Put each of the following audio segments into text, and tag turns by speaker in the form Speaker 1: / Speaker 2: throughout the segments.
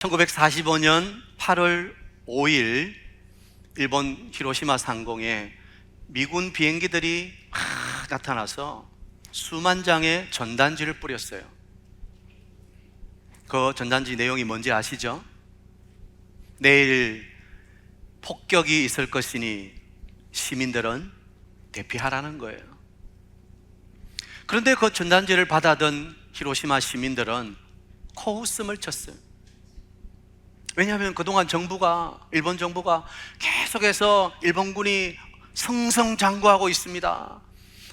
Speaker 1: 1945년 8월 5일 일본 히로시마 상공에 미군 비행기들이 나타나서 수만 장의 전단지를 뿌렸어요. 그 전단지 내용이 뭔지 아시죠? 내일 폭격이 있을 것이니 시민들은 대피하라는 거예요. 그런데 그 전단지를 받아든 히로시마 시민들은 코웃음을 쳤어요. 왜냐하면 그동안 일본 정부가 계속해서 일본군이 승승장구하고 있습니다.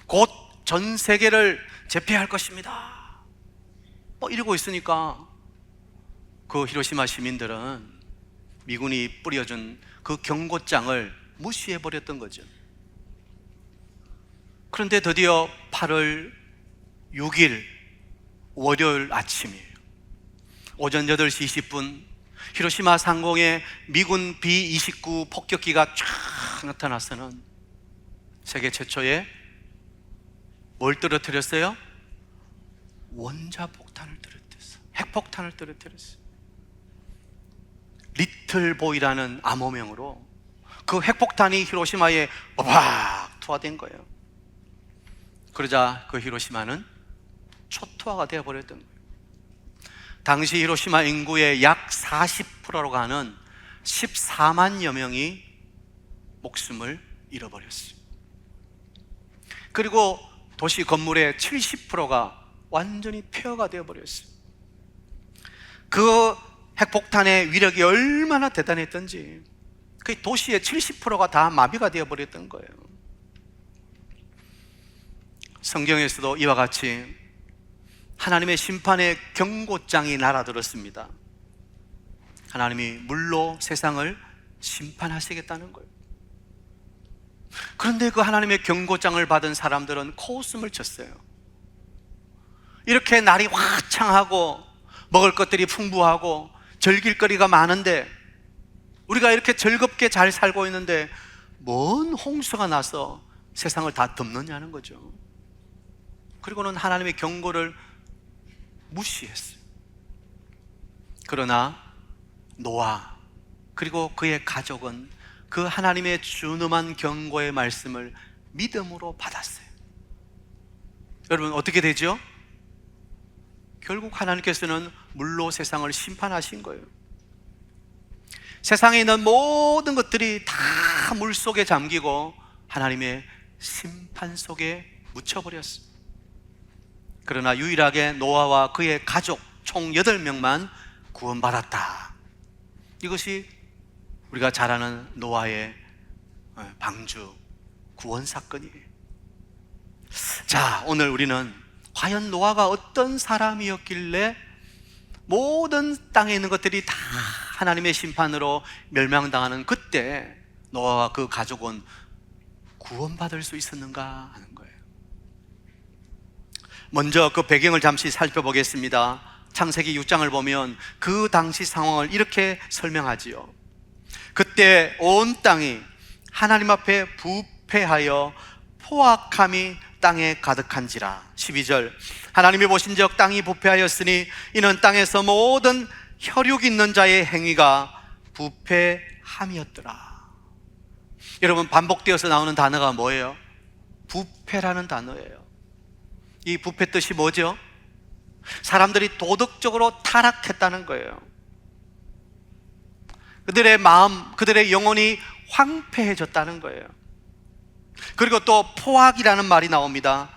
Speaker 1: 곧 전 세계를 제패할 것입니다. 이러고 있으니까 그 히로시마 시민들은 미군이 뿌려준 그 경고장을 무시해버렸던 거죠. 그런데 드디어 8월 6일 월요일 아침이에요. 오전 8시 20분 히로시마 상공에 미군 B-29 폭격기가 쫙 나타나서는 세계 최초의 뭘 떨어뜨렸어요? 원자폭탄을 떨어뜨렸어요. 핵폭탄을 떨어뜨렸어요. 리틀보이라는 암호명으로 그 핵폭탄이 히로시마에 빡 투하된 거예요. 그러자 그 히로시마는 초토화가 되어버렸던 거예요. 당시 히로시마 인구의 약 40%로 하는 14만여 명이 목숨을 잃어버렸어요. 그리고 도시 건물의 70%가 완전히 폐허가 되어버렸어요. 그 핵폭탄의 위력이 얼마나 대단했던지 그 도시의 70%가 다 마비가 되어버렸던 거예요. 성경에서도 이와 같이 하나님의 심판의 경고장이 날아들었습니다. 하나님이 물로 세상을 심판하시겠다는 거예요. 그런데 그 하나님의 경고장을 받은 사람들은 코웃음을 쳤어요. 이렇게 날이 화창하고 먹을 것들이 풍부하고 즐길거리가 많은데 우리가 이렇게 즐겁게 잘 살고 있는데 뭔 홍수가 나서 세상을 다 덮느냐는 거죠. 그리고는 하나님의 경고를 무시했어요. 그러나 노아 그리고 그의 가족은 그 하나님의 준엄한 경고의 말씀을 믿음으로 받았어요. 여러분 어떻게 되죠? 결국 하나님께서는 물로 세상을 심판하신 거예요. 세상에 있는 모든 것들이 다 물속에 잠기고 하나님의 심판 속에 묻혀버렸어요. 그러나 유일하게 노아와 그의 가족 총 8명만 구원받았다. 이것이 우리가 잘 아는 노아의 방주 구원 사건이에요. 자, 오늘 우리는 과연 노아가 어떤 사람이었길래 모든 땅에 있는 것들이 다 하나님의 심판으로 멸망당하는 그때 노아와 그 가족은 구원받을 수 있었는가 하는 거예요. 먼저 그 배경을 잠시 살펴보겠습니다. 창세기 6장을 보면 그 당시 상황을 이렇게 설명하지요. 그때 온 땅이 하나님 앞에 부패하여 포악함이 땅에 가득한지라. 12절 하나님이 보신즉 땅이 부패하였으니 이는 땅에서 모든 혈육 있는 자의 행위가 부패함이었더라. 여러분 반복되어서 나오는 단어가 뭐예요? 부패라는 단어예요. 이 부패 뜻이 뭐죠? 사람들이 도덕적으로 타락했다는 거예요. 그들의 마음, 그들의 영혼이 황폐해졌다는 거예요. 그리고 또 포악이라는 말이 나옵니다.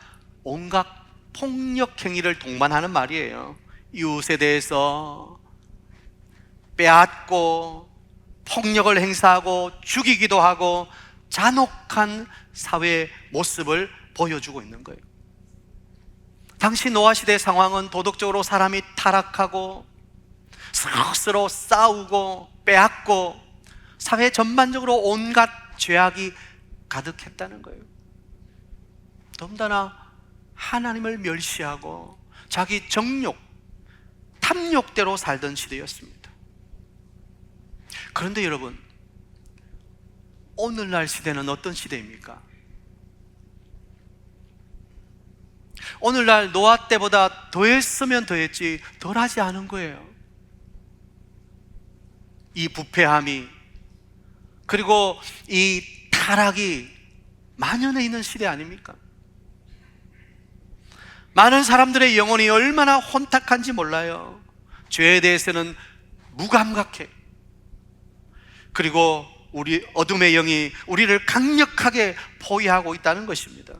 Speaker 1: 온갖 폭력 행위를 동반하는 말이에요. 이웃에 대해서 빼앗고 폭력을 행사하고 죽이기도 하고 잔혹한 사회의 모습을 보여주고 있는 거예요. 당시 노아 시대 상황은 도덕적으로 사람이 타락하고 서로 싸우고 빼앗고 사회 전반적으로 온갖 죄악이 가득했다는 거예요. 더군다나 하나님을 멸시하고 자기 정욕, 탐욕대로 살던 시대였습니다. 그런데 여러분, 오늘날 시대는 어떤 시대입니까? 오늘날 노아 때보다 더했으면 더했지 덜하지 않은 거예요. 이 부패함이, 그리고 이 타락이 만연해 있는 시대 아닙니까? 많은 사람들의 영혼이 얼마나 혼탁한지 몰라요. 죄에 대해서는 무감각해. 그리고 우리 어둠의 영이 우리를 강력하게 포위하고 있다는 것입니다.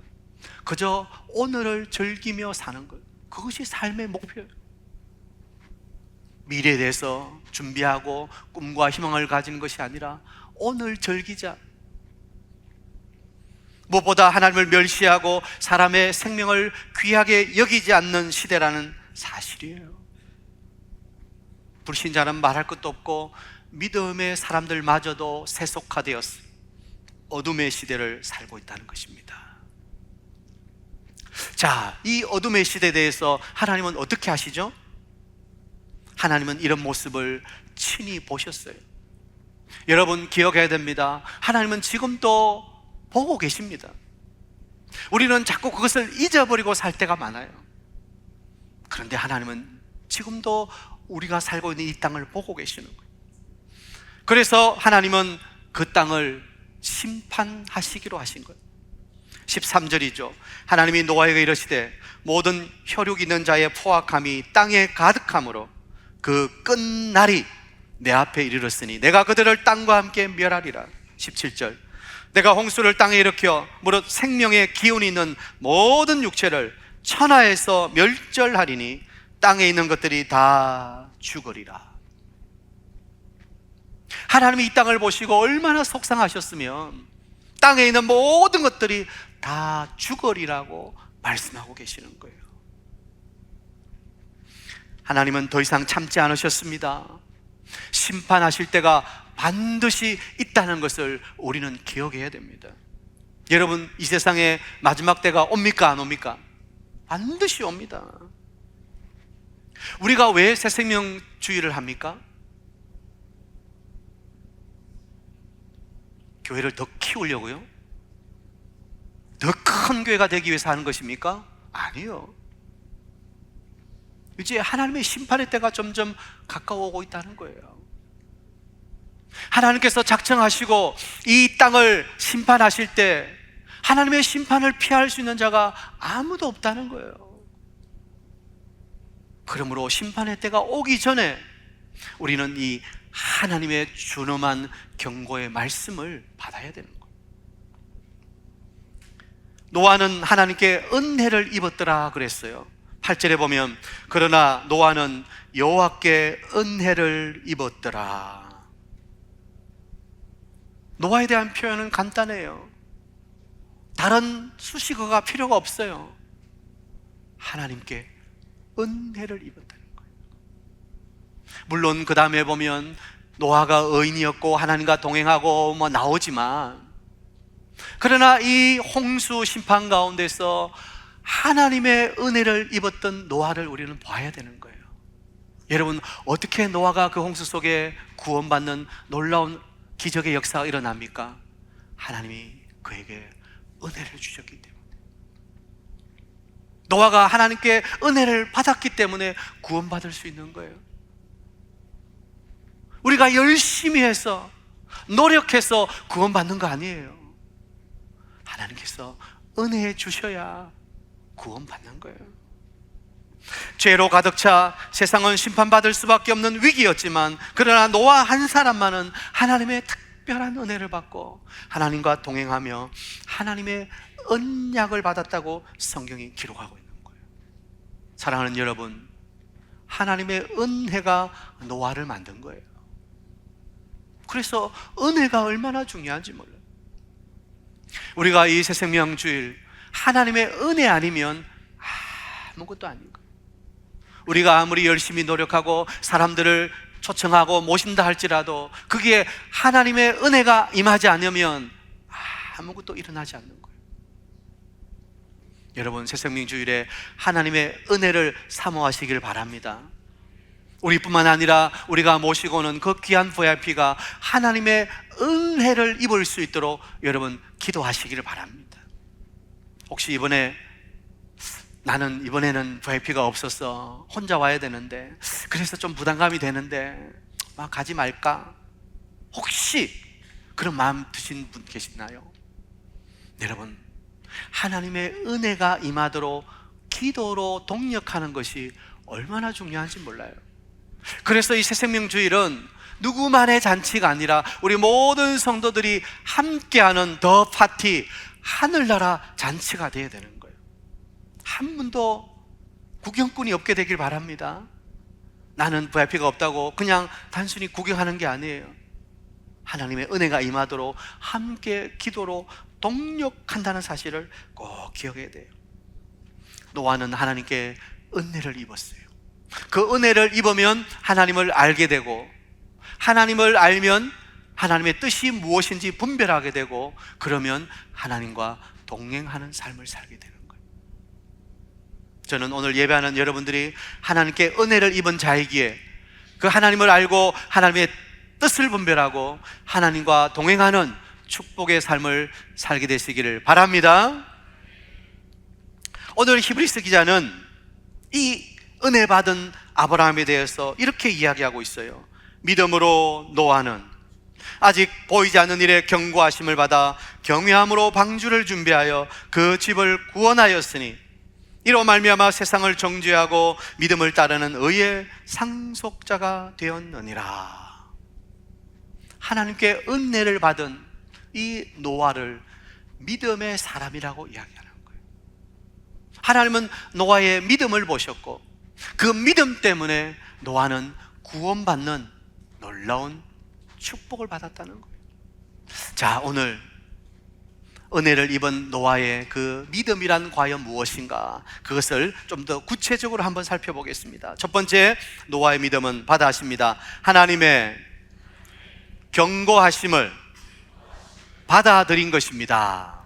Speaker 1: 그저 오늘을 즐기며 사는 것, 그것이 삶의 목표예요. 미래에 대해서 준비하고 꿈과 희망을 가지는 것이 아니라 오늘 즐기자. 무엇보다 하나님을 멸시하고 사람의 생명을 귀하게 여기지 않는 시대라는 사실이에요. 불신자는 말할 것도 없고 믿음의 사람들마저도 세속화되었어 어둠의 시대를 살고 있다는 것입니다. 자, 이 어둠의 시대에 대해서 하나님은 어떻게 하시죠? 하나님은 이런 모습을 친히 보셨어요. 여러분 기억해야 됩니다. 하나님은 지금도 보고 계십니다. 우리는 자꾸 그것을 잊어버리고 살 때가 많아요. 그런데 하나님은 지금도 우리가 살고 있는 이 땅을 보고 계시는 거예요. 그래서 하나님은 그 땅을 심판하시기로 하신 거예요. 13절이죠. 하나님이 노아에게 이르시되 모든 혈육 있는 자의 포악함이 땅에 가득함으로 그 끝날이 내 앞에 이르렀으니 내가 그들을 땅과 함께 멸하리라. 17절. 내가 홍수를 땅에 일으켜 무릇 생명의 기운이 있는 모든 육체를 천하에서 멸절하리니 땅에 있는 것들이 다 죽으리라. 하나님이 이 땅을 보시고 얼마나 속상하셨으면 땅에 있는 모든 것들이 다 죽으리라고 말씀하고 계시는 거예요. 하나님은 더 이상 참지 않으셨습니다. 심판하실 때가 반드시 있다는 것을 우리는 기억해야 됩니다. 여러분, 이 세상에 마지막 때가 옵니까 안 옵니까? 반드시 옵니다. 우리가 왜 새생명주의를 합니까? 교회를 더 키우려고요? 더 큰 교회가 되기 위해서 하는 것입니까? 아니요. 이제 하나님의 심판의 때가 점점 가까워오고 있다는 거예요. 하나님께서 작정하시고 이 땅을 심판하실 때 하나님의 심판을 피할 수 있는 자가 아무도 없다는 거예요. 그러므로 심판의 때가 오기 전에 우리는 이 하나님의 준엄한 경고의 말씀을 받아야 되는 거예요. 노아는 하나님께 은혜를 입었더라 그랬어요. 8절에 보면 그러나 노아는 여호와께 은혜를 입었더라. 노아에 대한 표현은 간단해요. 다른 수식어가 필요가 없어요. 하나님께 은혜를 입었다는 거예요. 물론 그 다음에 보면 노아가 의인이었고 하나님과 동행하고 나오지만, 그러나 이 홍수 심판 가운데서 하나님의 은혜를 입었던 노아를 우리는 봐야 되는 거예요. 여러분, 어떻게 노아가 그 홍수 속에 구원받는 놀라운 기적의 역사가 일어납니까? 하나님이 그에게 은혜를 주셨기 때문에. 노아가 하나님께 은혜를 받았기 때문에 구원받을 수 있는 거예요. 우리가 열심히 해서 노력해서 구원받는 거 아니에요. 하나님께서 은혜 주셔야 구원받는 거예요. 죄로 가득 차 세상은 심판받을 수밖에 없는 위기였지만, 그러나 노아 한 사람만은 하나님의 특별한 은혜를 받고 하나님과 동행하며 하나님의 언약을 받았다고 성경이 기록하고 있는 거예요. 사랑하는 여러분, 하나님의 은혜가 노아를 만든 거예요. 그래서 은혜가 얼마나 중요한지 몰라요. 우리가 이 새생명주일 하나님의 은혜 아니면 아무것도 아닌 거예요. 우리가 아무리 열심히 노력하고 사람들을 초청하고 모신다 할지라도 그게 하나님의 은혜가 임하지 않으면 아무것도 일어나지 않는 거예요. 여러분, 새생명주일에 하나님의 은혜를 사모하시길 바랍니다. 우리뿐만 아니라 우리가 모시고는 그 귀한 VIP가 하나님의 은혜를 입을 수 있도록 여러분 기도하시기를 바랍니다. 혹시 나는 이번에는 VIP가 없어서 혼자 와야 되는데, 그래서 좀 부담감이 되는데 가지 말까? 혹시 그런 마음 드신 분 계시나요? 여러분, 하나님의 은혜가 임하도록 기도로 동력하는 것이 얼마나 중요한지 몰라요. 그래서 이 새생명주일은 누구만의 잔치가 아니라 우리 모든 성도들이 함께하는 더 파티, 하늘나라 잔치가 되어야 되는 거예요. 한 분도 구경꾼이 없게 되길 바랍니다. 나는 VIP가 없다고 그냥 단순히 구경하는 게 아니에요. 하나님의 은혜가 임하도록 함께 기도로 동력한다는 사실을 꼭 기억해야 돼요. 노아는 하나님께 은혜를 입었어요. 그 은혜를 입으면 하나님을 알게 되고, 하나님을 알면 하나님의 뜻이 무엇인지 분별하게 되고, 그러면 하나님과 동행하는 삶을 살게 되는 거예요. 저는 오늘 예배하는 여러분들이 하나님께 은혜를 입은 자이기에 그 하나님을 알고 하나님의 뜻을 분별하고 하나님과 동행하는 축복의 삶을 살게 되시기를 바랍니다. 오늘 히브리서 기자는 이 은혜 받은 아브라함에 대해서 이렇게 이야기하고 있어요. 믿음으로 노아는 아직 보이지 않는 일에 경고하심을 받아 경외함으로 방주를 준비하여 그 집을 구원하였으니 이로 말미암아 세상을 정죄하고 믿음을 따르는 의의 상속자가 되었느니라. 하나님께 은혜를 받은 이 노아를 믿음의 사람이라고 이야기하는 거예요. 하나님은 노아의 믿음을 보셨고 그 믿음 때문에 노아는 구원받는 놀라운 축복을 받았다는 거예요. 자, 오늘 은혜를 입은 노아의 그 믿음이란 과연 무엇인가? 그것을 좀 더 구체적으로 한번 살펴보겠습니다. 첫 번째, 노아의 믿음은 바다십니다. 하나님의 경고하심을 받아들인 것입니다.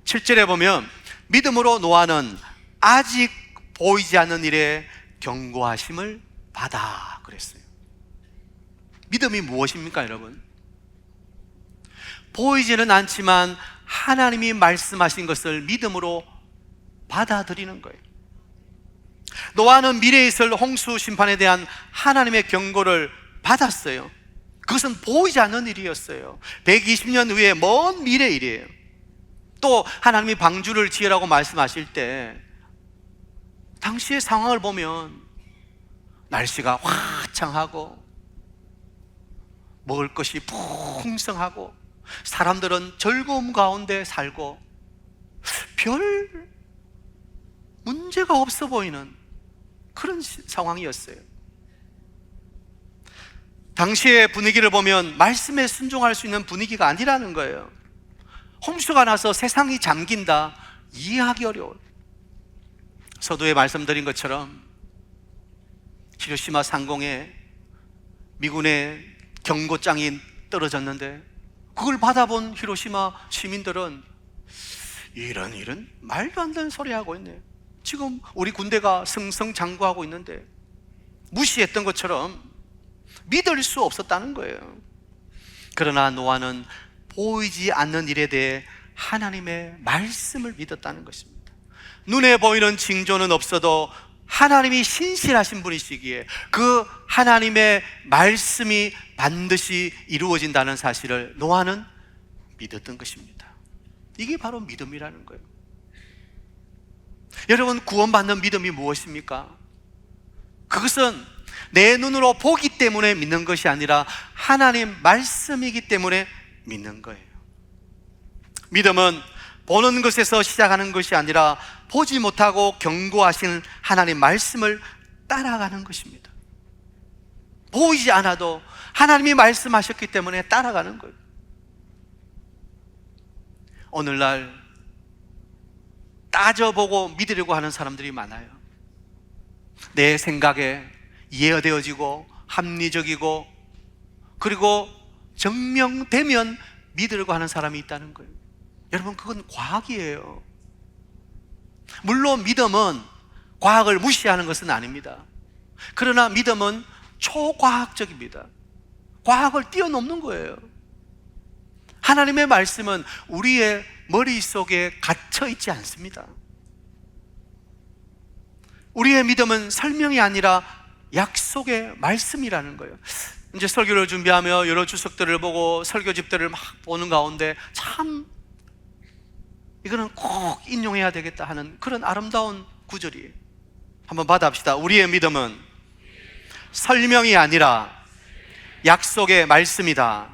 Speaker 1: 7절에 보면 믿음으로 노아는 아직 보이지 않는 일에 경고하심을 받아 그랬어요. 믿음이 무엇입니까, 여러분? 보이지는 않지만 하나님이 말씀하신 것을 믿음으로 받아들이는 거예요. 노아는 미래에 있을 홍수 심판에 대한 하나님의 경고를 받았어요. 그것은 보이지 않는 일이었어요. 120년 후에 먼 미래 일이에요. 또 하나님이 방주를 지으라고 말씀하실 때 당시의 상황을 보면 날씨가 화창하고 먹을 것이 풍성하고 사람들은 즐거움 가운데 살고 별 문제가 없어 보이는 그런 상황이었어요. 당시의 분위기를 보면 말씀에 순종할 수 있는 분위기가 아니라는 거예요. 홍수가 나서 세상이 잠긴다, 이해하기 어려워요. 서두에 말씀드린 것처럼 히로시마 상공에 미군의 경고장이 떨어졌는데 그걸 받아본 히로시마 시민들은 이런 일은 말도 안 되는 소리 하고 있네. 지금 우리 군대가 승승장구하고 있는데 무시했던 것처럼 믿을 수 없었다는 거예요. 그러나 노아는 보이지 않는 일에 대해 하나님의 말씀을 믿었다는 것입니다. 눈에 보이는 징조는 없어도 하나님이 신실하신 분이시기에 그 하나님의 말씀이 반드시 이루어진다는 사실을 노아는 믿었던 것입니다. 이게 바로 믿음이라는 거예요. 여러분, 구원받는 믿음이 무엇입니까? 그것은 내 눈으로 보기 때문에 믿는 것이 아니라 하나님 말씀이기 때문에 믿는 거예요. 믿음은 보는 것에서 시작하는 것이 아니라 보지 못하고 경고하신 하나님 말씀을 따라가는 것입니다. 보이지 않아도 하나님이 말씀하셨기 때문에 따라가는 거예요. 오늘날 따져보고 믿으려고 하는 사람들이 많아요. 내 생각에 이해되어지고 합리적이고 그리고 증명되면 믿으려고 하는 사람이 있다는 거예요. 여러분, 그건 과학이에요. 물론 믿음은 과학을 무시하는 것은 아닙니다. 그러나 믿음은 초과학적입니다. 과학을 뛰어넘는 거예요. 하나님의 말씀은 우리의 머릿속에 갇혀 있지 않습니다. 우리의 믿음은 설명이 아니라 약속의 말씀이라는 거예요. 이제 설교를 준비하며 여러 주석들을 보고 설교집들을 막 보는 가운데 참 이거는 꼭 인용해야 되겠다 하는 그런 아름다운 구절이에요. 한번 받아봅시다. 우리의 믿음은 설명이 아니라 약속의 말씀이다.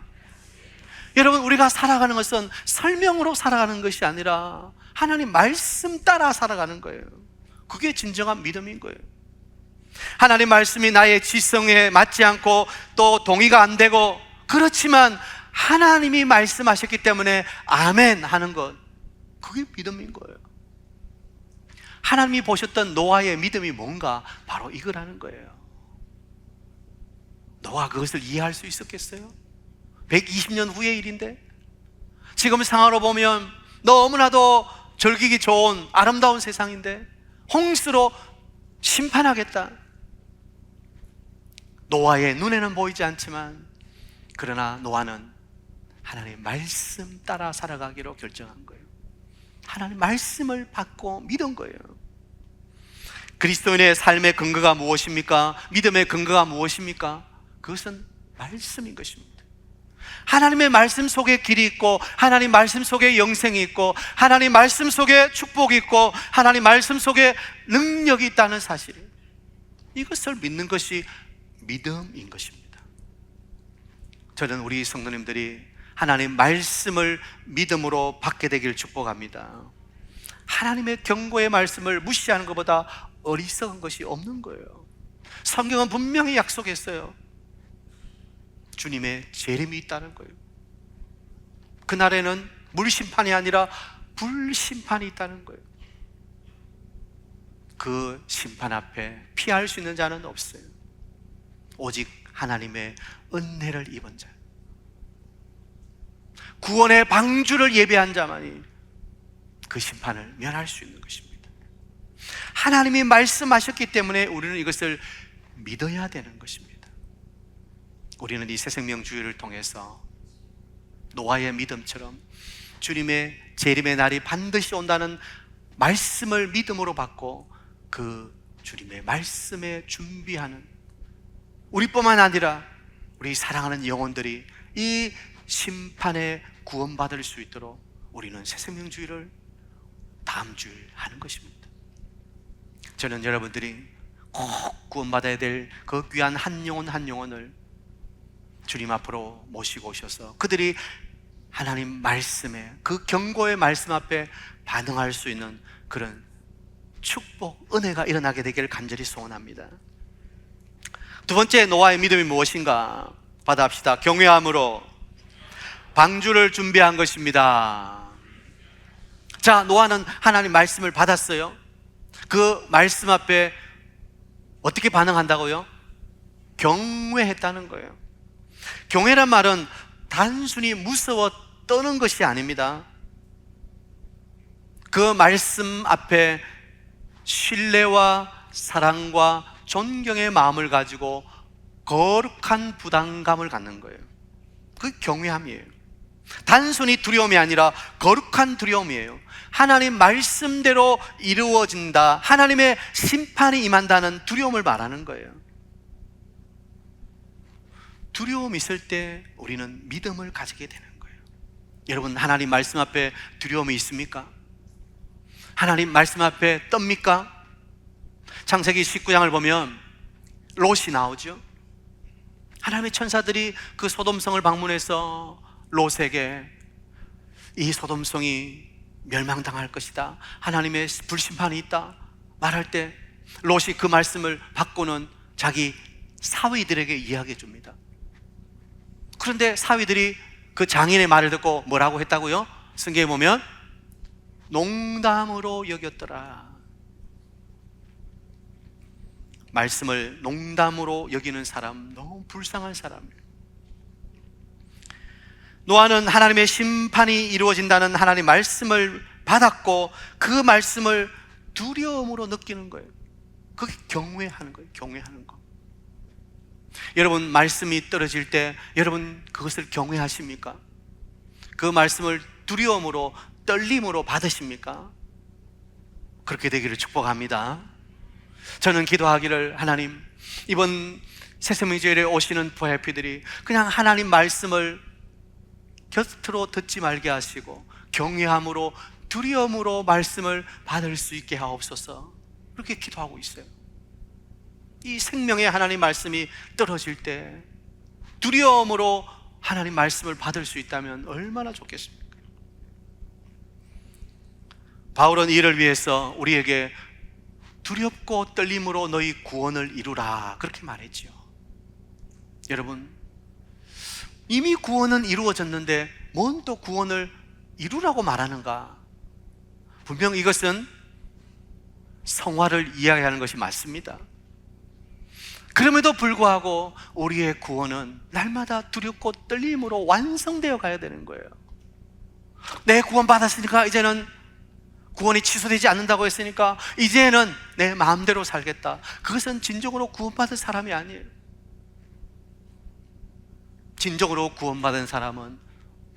Speaker 1: 여러분, 우리가 살아가는 것은 설명으로 살아가는 것이 아니라 하나님 말씀 따라 살아가는 거예요. 그게 진정한 믿음인 거예요. 하나님 말씀이 나의 지성에 맞지 않고 또 동의가 안 되고, 그렇지만 하나님이 말씀하셨기 때문에 아멘 하는 것, 그게 믿음인 거예요. 하나님이 보셨던 노아의 믿음이 뭔가 바로 이거라는 거예요. 노아가 그것을 이해할 수 있었겠어요? 120년 후의 일인데, 지금 상황으로 보면 너무나도 즐기기 좋은 아름다운 세상인데 홍수로 심판하겠다. 노아의 눈에는 보이지 않지만 그러나 노아는 하나님의 말씀 따라 살아가기로 결정한 거예요. 하나님 말씀을 받고 믿은 거예요. 그리스도인의 삶의 근거가 무엇입니까? 믿음의 근거가 무엇입니까? 그것은 말씀인 것입니다. 하나님의 말씀 속에 길이 있고, 하나님 말씀 속에 영생이 있고, 하나님 말씀 속에 축복이 있고, 하나님 말씀 속에 능력이 있다는 사실이에요. 이것을 믿는 것이 믿음인 것입니다. 저는 우리 성도님들이 하나님 말씀을 믿음으로 받게 되길 축복합니다. 하나님의 경고의 말씀을 무시하는 것보다 어리석은 것이 없는 거예요. 성경은 분명히 약속했어요. 주님의 재림이 있다는 거예요. 그날에는 물심판이 아니라 불심판이 있다는 거예요. 그 심판 앞에 피할 수 있는 자는 없어요. 오직 하나님의 은혜를 입은 자, 구원의 방주를 예배한 자만이 그 심판을 면할 수 있는 것입니다. 하나님이 말씀하셨기 때문에 우리는 이것을 믿어야 되는 것입니다. 우리는 이 새생명주의를 통해서 노아의 믿음처럼 주님의 재림의 날이 반드시 온다는 말씀을 믿음으로 받고 그 주님의 말씀에 준비하는, 우리뿐만 아니라 우리 사랑하는 영혼들이 이 심판에 구원받을 수 있도록 우리는 새생명주의를 다음 주일 하는 것입니다. 저는 여러분들이 꼭 구원받아야 될 그 귀한 한 영혼 한 영혼을 주님 앞으로 모시고 오셔서 그들이 하나님 말씀에, 그 경고의 말씀 앞에 반응할 수 있는 그런 축복, 은혜가 일어나게 되기를 간절히 소원합니다. 두 번째, 노아의 믿음이 무엇인가 받아봅시다. 경외함으로 방주를 준비한 것입니다. 자, 노아는 하나님 말씀을 받았어요. 그 말씀 앞에 어떻게 반응한다고요? 경외했다는 거예요. 경외란 말은 단순히 무서워 떠는 것이 아닙니다. 그 말씀 앞에 신뢰와 사랑과 존경의 마음을 가지고 거룩한 부담감을 갖는 거예요. 그게 경외함이에요. 단순히 두려움이 아니라 거룩한 두려움이에요. 하나님 말씀대로 이루어진다, 하나님의 심판이 임한다는 두려움을 말하는 거예요. 두려움이 있을 때 우리는 믿음을 가지게 되는 거예요. 여러분, 하나님 말씀 앞에 두려움이 있습니까? 하나님 말씀 앞에 떱니까? 창세기 19장을 보면 롯이 나오죠. 하나님의 천사들이 그 소돔성을 방문해서 롯에게 이 소돔성이 멸망당할 것이다, 하나님의 불심판이 있다 말할 때 롯이 그 말씀을 받고는 자기 사위들에게 이야기해 줍니다. 그런데 사위들이 그 장인의 말을 듣고 뭐라고 했다고요? 성경에 보면 농담으로 여겼더라. 말씀을 농담으로 여기는 사람, 너무 불쌍한 사람이에요. 노아는 하나님의 심판이 이루어진다는 하나님의 말씀을 받았고 그 말씀을 두려움으로 느끼는 거예요. 그게 경외하는 거예요. 경외하는 거. 여러분, 말씀이 떨어질 때 여러분 그것을 경외하십니까? 그 말씀을 두려움으로, 떨림으로 받으십니까? 그렇게 되기를 축복합니다. 저는 기도하기를, 하나님, 이번 새생명제일에 오시는 VIP들이 그냥 하나님 말씀을 곁으로 듣지 말게 하시고 경외함으로 두려움으로 말씀을 받을 수 있게 하옵소서. 그렇게 기도하고 있어요. 이 생명의 하나님 말씀이 떨어질 때 두려움으로 하나님 말씀을 받을 수 있다면 얼마나 좋겠습니까? 바울은 이를 위해서 우리에게 두렵고 떨림으로 너희 구원을 이루라 그렇게 말했지요. 여러분, 이미 구원은 이루어졌는데 뭔 또 구원을 이루라고 말하는가? 분명 이것은 성화를 이야기하는 것이 맞습니다. 그럼에도 불구하고 우리의 구원은 날마다 두렵고 떨림으로 완성되어 가야 되는 거예요. 내 구원 받았으니까 이제는 구원이 취소되지 않는다고 했으니까 이제는 내 마음대로 살겠다. 그것은 진정으로 구원받은 사람이 아니에요. 진정으로 구원받은 사람은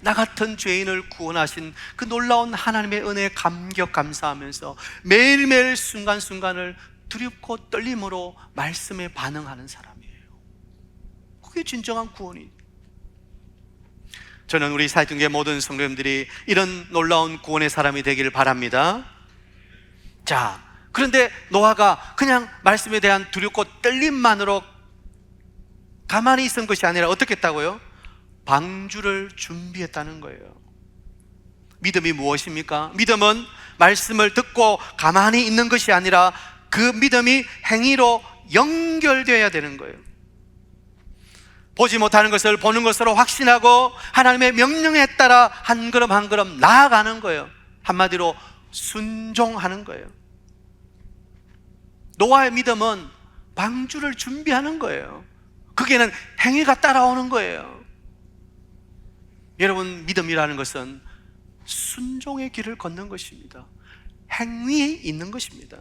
Speaker 1: 나 같은 죄인을 구원하신 그 놀라운 하나님의 은혜에 감격 감사하면서 매일매일 순간순간을 두렵고 떨림으로 말씀에 반응하는 사람이에요. 그게 진정한 구원이에요. 저는 우리 사회중계 모든 성도님들이 이런 놀라운 구원의 사람이 되기를 바랍니다. 자, 그런데 노아가 그냥 말씀에 대한 두렵고 떨림만으로 가만히 있은 것이 아니라 어떻게 했다고요? 방주를 준비했다는 거예요. 믿음이 무엇입니까? 믿음은 말씀을 듣고 가만히 있는 것이 아니라 그 믿음이 행위로 연결되어야 되는 거예요. 보지 못하는 것을 보는 것으로 확신하고 하나님의 명령에 따라 한 걸음 한 걸음 나아가는 거예요. 한마디로 순종하는 거예요. 노아의 믿음은 방주를 준비하는 거예요. 거기에는 행위가 따라오는 거예요. 여러분, 믿음이라는 것은 순종의 길을 걷는 것입니다. 행위에 있는 것입니다.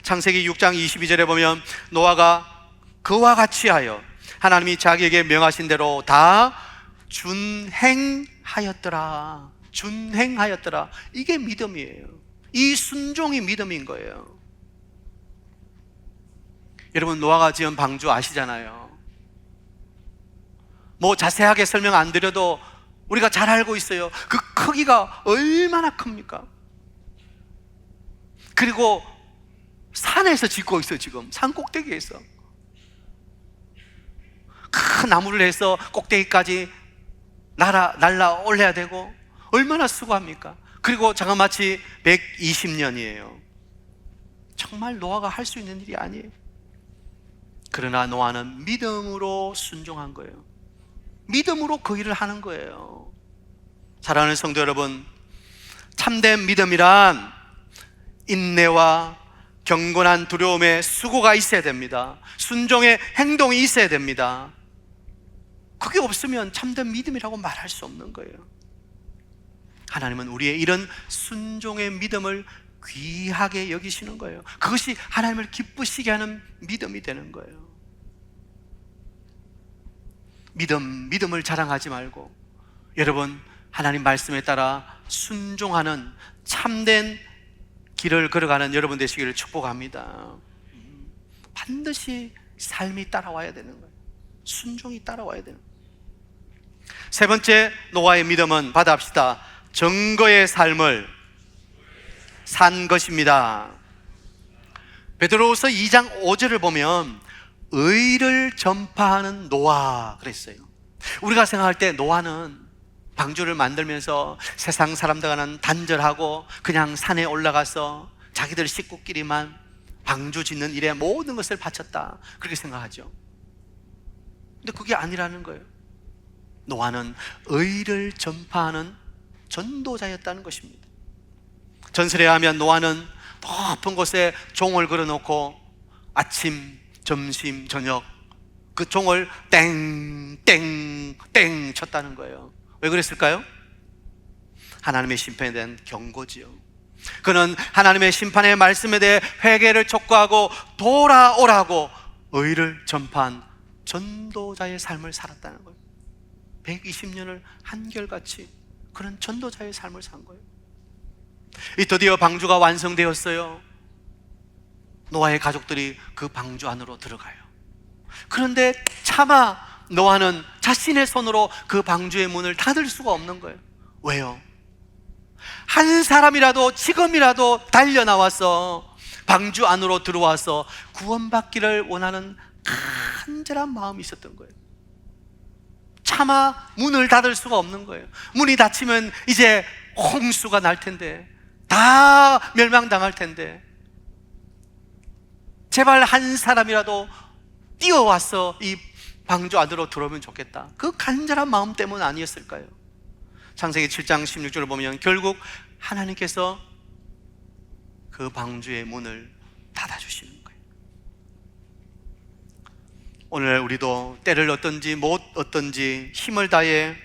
Speaker 1: 창세기 6장 22절에 보면 노아가 그와 같이 하여 하나님이 자기에게 명하신 대로 다 준행하였더라. 준행하였더라. 이게 믿음이에요. 이 순종이 믿음인 거예요. 여러분, 노아가 지은 방주 아시잖아요. 뭐 자세하게 설명 안 드려도 우리가 잘 알고 있어요. 그 크기가 얼마나 큽니까? 그리고 산에서 짓고 있어요. 지금 산 꼭대기에서 큰 나무를 해서 꼭대기까지 날라 올려야 되고 얼마나 수고합니까? 그리고 자그마치 120년이에요. 정말 노아가 할 수 있는 일이 아니에요. 그러나 노아는 믿음으로 순종한 거예요. 믿음으로 그 일을 하는 거예요. 사랑하는 성도 여러분, 참된 믿음이란 인내와 경건한 두려움에 수고가 있어야 됩니다. 순종의 행동이 있어야 됩니다. 그게 없으면 참된 믿음이라고 말할 수 없는 거예요. 하나님은 우리의 이런 순종의 믿음을 귀하게 여기시는 거예요. 그것이 하나님을 기쁘시게 하는 믿음이 되는 거예요. 믿음을 자랑하지 말고 여러분, 하나님 말씀에 따라 순종하는 참된 길을 걸어가는 여러분 되시기를 축복합니다. 반드시 삶이 따라와야 되는 거예요. 순종이 따라와야 되는 거예요. 세 번째, 노아의 믿음은 받아합시다. 증거의 삶을 산 것입니다. 베드로후서 2장 5절을 보면 의를 전파하는 노아 그랬어요. 우리가 생각할 때 노아는 방주를 만들면서 세상 사람들과는 단절하고 그냥 산에 올라가서 자기들 식구끼리만 방주 짓는 일에 모든 것을 바쳤다, 그렇게 생각하죠. 근데 그게 아니라는 거예요. 노아는 의를 전파하는 전도자였다는 것입니다. 전설에 하면 노아는 높은 곳에 종을 걸어놓고 아침, 점심, 저녁 그 종을 땡땡땡 쳤다는 거예요. 왜 그랬을까요? 하나님의 심판에 대한 경고지요. 그는 하나님의 심판의 말씀에 대해 회개를 촉구하고 돌아오라고 의를 전파한 전도자의 삶을 살았다는 거예요. 120년을 한결같이 그런 전도자의 삶을 산 거예요. 이 드디어 방주가 완성되었어요. 노아의 가족들이 그 방주 안으로 들어가요. 그런데 차마 노아는 자신의 손으로 그 방주의 문을 닫을 수가 없는 거예요. 왜요? 한 사람이라도 지금이라도 달려나와서 방주 안으로 들어와서 구원받기를 원하는 간절한 마음이 있었던 거예요. 차마 문을 닫을 수가 없는 거예요. 문이 닫히면 이제 홍수가 날 텐데, 다 멸망당할 텐데, 제발 한 사람이라도 뛰어와서 이 방주 안으로 들어오면 좋겠다. 그 간절한 마음 때문 아니었을까요? 창세기 7장 16절을 보면 결국 하나님께서 그 방주의 문을 닫아주시는 거예요. 오늘 우리도 때를 얻든지 못 얻든지 힘을 다해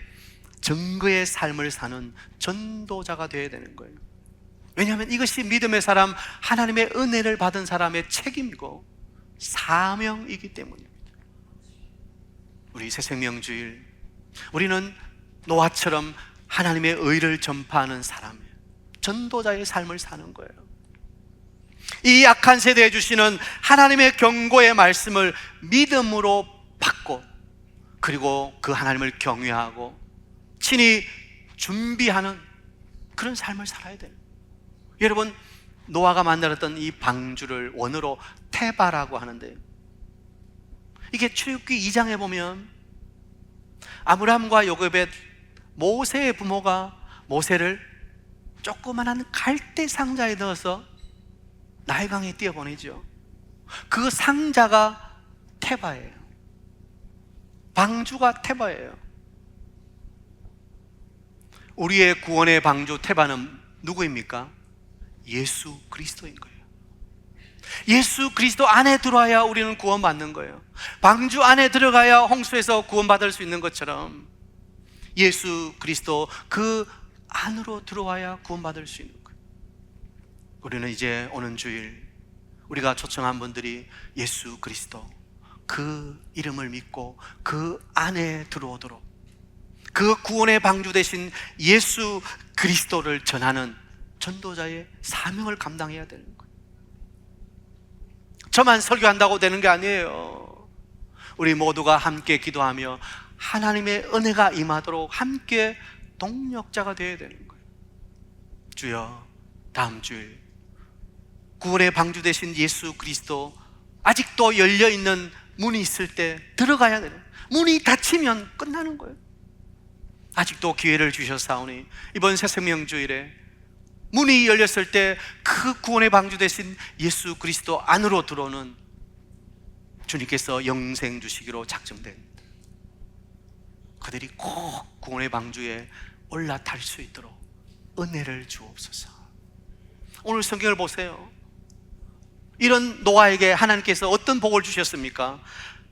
Speaker 1: 증거의 삶을 사는 전도자가 되어야 되는 거예요. 왜냐하면 이것이 믿음의 사람, 하나님의 은혜를 받은 사람의 책임이고 사명이기 때문입니다. 우리 새생명주일, 우리는 노아처럼 하나님의 의를 전파하는 사람이에요. 전도자의 삶을 사는 거예요. 이 악한 세대에 주시는 하나님의 경고의 말씀을 믿음으로 받고, 그리고 그 하나님을 경외하고 친히 준비하는 그런 삶을 살아야 돼요. 여러분, 노아가 만들었던 이 방주를 원어로 테바라고 하는데요, 이게 출애굽기 2장에 보면 아브라함과 요셉의 모세의 부모가 모세를 조그만한 갈대 상자에 넣어서 나일강에 띄어보내죠. 그 상자가 테바예요. 방주가 테바예요. 우리의 구원의 방주 테바는 누구입니까? 예수 그리스도인 거예요. 예수 그리스도 안에 들어와야 우리는 구원받는 거예요. 방주 안에 들어가야 홍수에서 구원받을 수 있는 것처럼 예수 그리스도 그 안으로 들어와야 구원받을 수 있는 거예요. 우리는 이제 오는 주일 우리가 초청한 분들이 예수 그리스도 그 이름을 믿고 그 안에 들어오도록, 그 구원의 방주 되신 예수 그리스도를 전하는 전도자의 사명을 감당해야 되는 거예요. 저만 설교한다고 되는 게 아니에요. 우리 모두가 함께 기도하며 하나님의 은혜가 임하도록 함께 동력자가 되어야 되는 거예요. 주여, 다음 주일 구원의 방주 되신 예수 그리스도, 아직도 열려있는 문이 있을 때 들어가야 되는, 문이 닫히면 끝나는 거예요. 아직도 기회를 주셨사오니 이번 새생명주일에 문이 열렸을 때 그 구원의 방주 되신 예수 그리스도 안으로 들어오는 주님께서 영생 주시기로 작정됩니다. 그들이 꼭 구원의 방주에 올라탈 수 있도록 은혜를 주옵소서. 오늘 성경을 보세요. 이런 노아에게 하나님께서 어떤 복을 주셨습니까?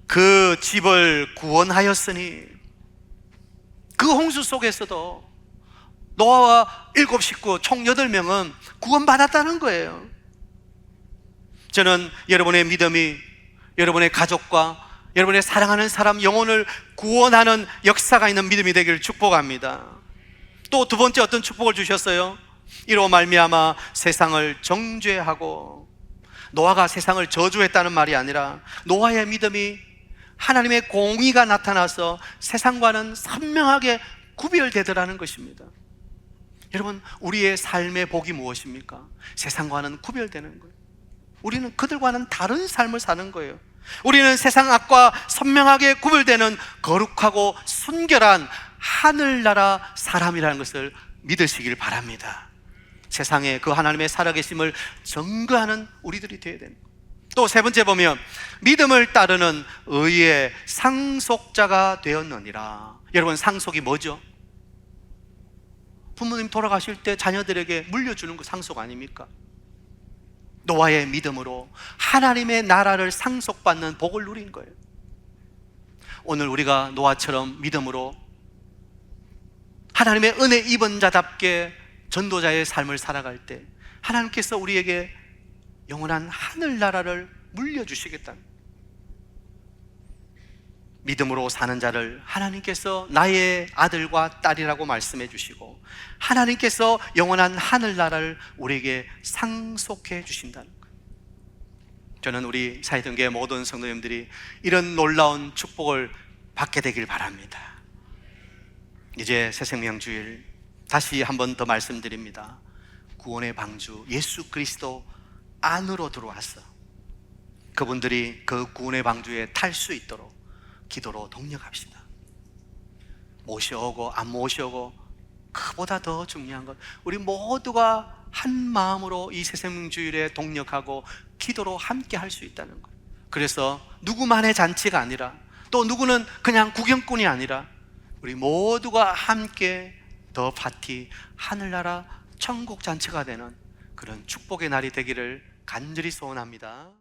Speaker 1: 그 집을 구원하였으니, 그 홍수 속에서도 노아와 7 식구 총 8명은 구원받았다는 거예요. 저는 여러분의 믿음이 여러분의 가족과 여러분의 사랑하는 사람 영혼을 구원하는 역사가 있는 믿음이 되기를 축복합니다. 또 두 번째 어떤 축복을 주셨어요? 이로 말미암아 세상을 정죄하고, 노아가 세상을 저주했다는 말이 아니라 노아의 믿음이 하나님의 공의가 나타나서 세상과는 선명하게 구별되더라는 것입니다. 여러분, 우리의 삶의 복이 무엇입니까? 세상과는 구별되는 거예요. 우리는 그들과는 다른 삶을 사는 거예요. 우리는 세상 악과 선명하게 구별되는 거룩하고 순결한 하늘나라 사람이라는 것을 믿으시길 바랍니다. 세상에 그 하나님의 살아계심을 증거하는 우리들이 되어야 됩니다. 또 세 번째 보면 믿음을 따르는 의의 상속자가 되었느니라. 여러분, 상속이 뭐죠? 부모님 돌아가실 때 자녀들에게 물려주는 거 상속 아닙니까? 노아의 믿음으로 하나님의 나라를 상속받는 복을 누린 거예요. 오늘 우리가 노아처럼 믿음으로 하나님의 은혜 입은 자답게 전도자의 삶을 살아갈 때 하나님께서 우리에게 영원한 하늘나라를 물려주시겠다는, 믿음으로 사는 자를 하나님께서 나의 아들과 딸이라고 말씀해 주시고 하나님께서 영원한 하늘나라를 우리에게 상속해 주신다는 거예요. 저는 우리 사이등교회 모든 성도님들이 이런 놀라운 축복을 받게 되길 바랍니다. 이제 새생명주일 다시 한 번 더 말씀드립니다. 구원의 방주 예수 그리스도 안으로 들어와서 그분들이 그 구원의 방주에 탈 수 있도록 기도로 동력합시다. 모셔오고 안 모셔오고 그보다 더 중요한 것, 우리 모두가 한 마음으로 이 새생명주일에 동력하고 기도로 함께 할 수 있다는 것. 그래서 누구만의 잔치가 아니라, 또 누구는 그냥 구경꾼이 아니라 우리 모두가 함께 더 파티, 하늘나라 천국 잔치가 되는 그런 축복의 날이 되기를 간절히 소원합니다.